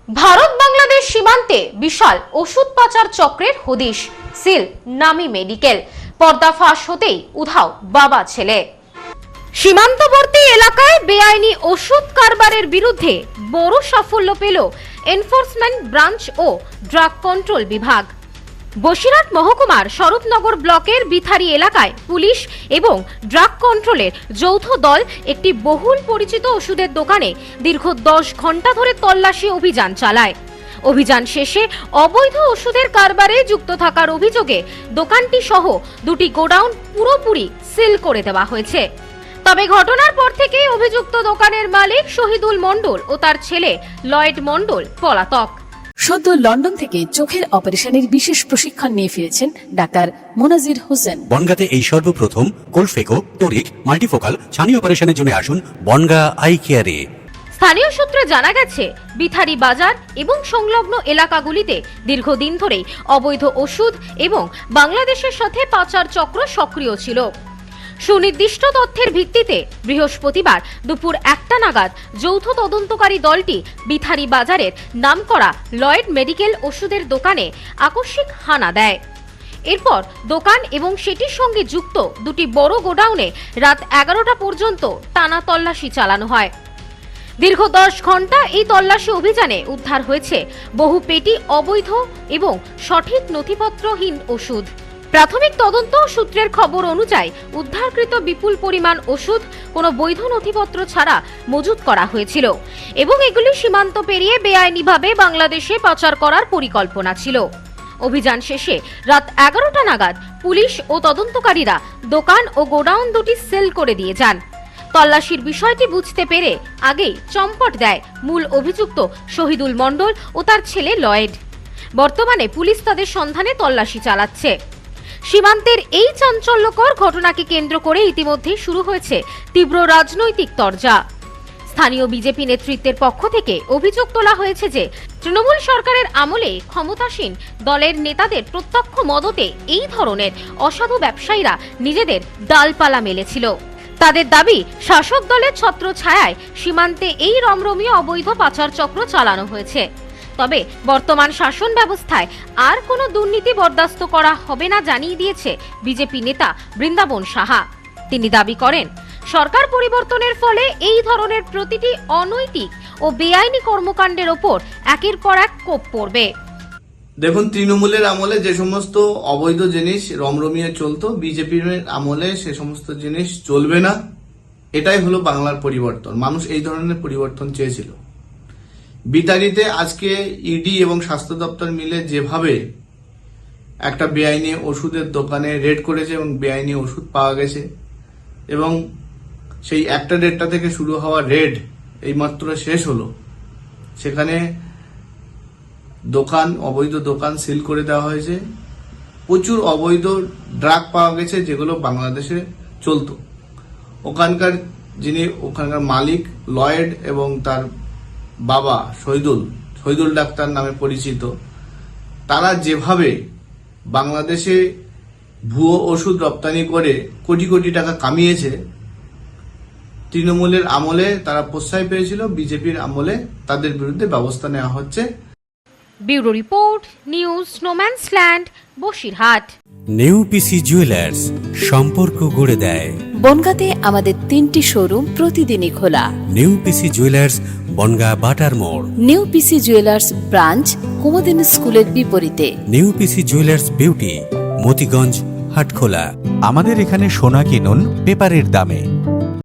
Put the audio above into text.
ভারত বাংলাদেশ সীমান্তে বিশাল ওষুধ পাচার চক্রের হদিশ, সিল নামি মেডিকেল। পর্দা ফাঁস হতেই উধাও বাবা ছেলে। সীমান্তবর্তী এলাকায় বেআইনি ওষুধ কারবারের বিরুদ্ধে বড় সাফল্য পেল এনফোর্সমেন্ট ব্রাঞ্চ ও ড্রাগ কন্ট্রোল বিভাগ। বসিরহাট মহকুমার স্বরূপনগর ব্লকের বিথারি এলাকায় পুলিশ এবং ড্রাগ কন্ট্রোলের যৌথ দল একটি বহুল পরিচিত ওষুধের দোকানে দীর্ঘ 10 ঘন্টা ধরে তল্লাশি অভিযান চালায়। অভিযান শেষে অবৈধ ওষুধের কারবারে যুক্ত থাকার অভিযোগে দোকানটি সহ দুটি গোডাউন পুরোপুরি সিল করে দেওয়া হয়েছে। তবে ঘটনার পর থেকে অভিযুক্ত দোকানের মালিক শহীদুল মণ্ডল ও তার ছেলে লয়েড মণ্ডল পলাতক। সদ্য লন্ডন থেকে চোখের অপারেশনের বিশেষ প্রশিক্ষণ নিয়ে ফিরেছেন ডাক্তার মোনাজির হোসেন। বনগাঁতে এই সর্বপ্রথম কোলফেকো, টোরিক, মাল্টিফোকাল ছানি অপারেশনের জন্য আসুন বনগাঁ আই কেয়ারে। স্থানীয় সূত্রে জানা গেছে, বিথারি বাজার এবং সংলগ্ন এলাকাগুলিতে দীর্ঘদিন ধরেই অবৈধ ওষুধ এবং বাংলাদেশের সাথে পাচার চক্র সক্রিয় ছিল। সুনির্দিষ্ট তথ্যের ভিত্তিতে বৃহস্পতিবার দুপুর 1টা নাগাদ যৌথ তদন্তকারী দলটি বিথারি বাজারের নামকরা লয়েড মেডিকেল ওষুধের দোকানে আকস্মিক হানা দেয়। এরপর দোকান এবং সেটির সঙ্গে যুক্ত দুটি বড় গোডাউনে রাত 11টা পর্যন্ত টানা তল্লাশি চালানো হয়। দীর্ঘ 10 ঘন্টা এই তল্লাশি অভিযানে উদ্ধার হয়েছে বহু পেটি অবৈধ এবং সঠিক নথিপত্রহীন ওষুধ। প্রাথমিক তদন্ত সূত্রের খবর অনুযায়ী উদ্ধারকৃত বিপুল পরিমাণ ওষুধ কোনো বৈধ নথিপত্র ছাড়া মজুত করা হয়েছিল এবং এগুলি সীমান্ত পেরিয়ে বেআইনিভাবে বাংলাদেশে পাচার করার পরিকল্পনা ছিল। অভিযান শেষে রাত 11টা নাগাদ পুলিশ ও তদন্তকারীরা দোকান ও গোডাউন দুটি সিল করে দিয়ে যান। তল্লাশির বিষয়টি বুঝতে পেরে আগেই চম্পট দেয় মূল অভিযুক্ত শহীদুল মণ্ডল ও তার ছেলে লয়েড। বর্তমানে পুলিশ তাদের সন্ধানে তল্লাশি চালাচ্ছে। সীমান্তের এই চাঞ্চল্যকর ঘটনাকে কেন্দ্র করে ইতিমধ্যে শুরু হয়েছে তীব্র রাজনৈতিক তরজা। স্থানীয় বিজেপি নেতৃত্বের পক্ষ থেকে অভিযোগ তোলা হয়েছে যে তৃণমূল সরকারের আমলে ক্ষমতাসীন দলের নেতাদের প্রত্যক্ষ মদতে এই ধরনের অসাধু ব্যবসায়ীরা নিজেদের ডালপালা মেলেছিল। তাদের দাবি, শাসক দলের ছত্রছায়ায় সীমান্তে এই রমরমীয় অবৈধ পাচার চক্র চালানো হয়েছে। তবে বর্তমান শাসন ব্যবস্থায় আর কোনো দুর্নীতি বরদাস্ত করা হবে না জানিয়ে দিয়েছে বিজেপি নেতা বৃন্দাবন সাহা। তিনি দাবি করেন, সরকার পরিবর্তনের ফলে এই ধরনের প্রতিটি অনৈতিক ও বেআইনি কর্মকাণ্ডের ওপর একের পর এক কোপ পড়বে। দেখুন, তৃণমূলের আমলে যে সমস্ত অবৈধ জিনিস রমরমিয়ে চলতো, বিজেপির আমলে সে সমস্ত জিনিস চলবে না। এটাই হলো বাংলার পরিবর্তন। মানুষ এই ধরনের পরিবর্তন চেয়েছিল। বিতারিতে আজকে ইডি এবং স্বাস্থ্য দপ্তর মিলে যেভাবে একটা বেআইনি ওষুধের দোকানে রেড করেছে এবং বেআইনি ওষুধ পাওয়া গেছে এবং সেই 1টা-1.5টা থেকে শুরু হওয়া রেড এইমাত্র শেষ হলো, সেখানে দোকান, অবৈধ দোকান সিল করে দেওয়া হয়েছে। প্রচুর অবৈধ ড্রাগ পাওয়া গেছে যেগুলো বাংলাদেশে চলতো। ওখানকার মালিক লয়েড এবং তার বাবা শহীদুল ডাক্তার নামে পরিচিত, তারা যেভাবে বাংলাদেশে ভুয়ো ওষুধ রপ্তানি করে কোটি কোটি টাকা কামিয়েছে, তৃণমূলের আমলে তারা প্রশ্রয় পেয়েছিল, বিজেপির আমলে তাদের বিরুদ্ধে ব্যবস্থা নেওয়া হচ্ছে। ব্যুরো রিপোর্ট, নিউজ স্নোম্যান্সল্যান্ড, বসিরহাট। নিউ পিসি জুয়েলার্স, সম্পর্ক গড়ে দেয়। বনগাঁতে আমাদের 3টি শোরুম প্রতিদিনই খোলা। নিউ পিসি জুয়েলার্স, বনগাঁ বাটার মোড়। New PC jewellers branch Kumudini স্কুলের বিপরীতে। New PC jewellers beauty, Motiganj, Hatkhola. আমাদের এখানে সোনা কিনুন পেপারের দামে।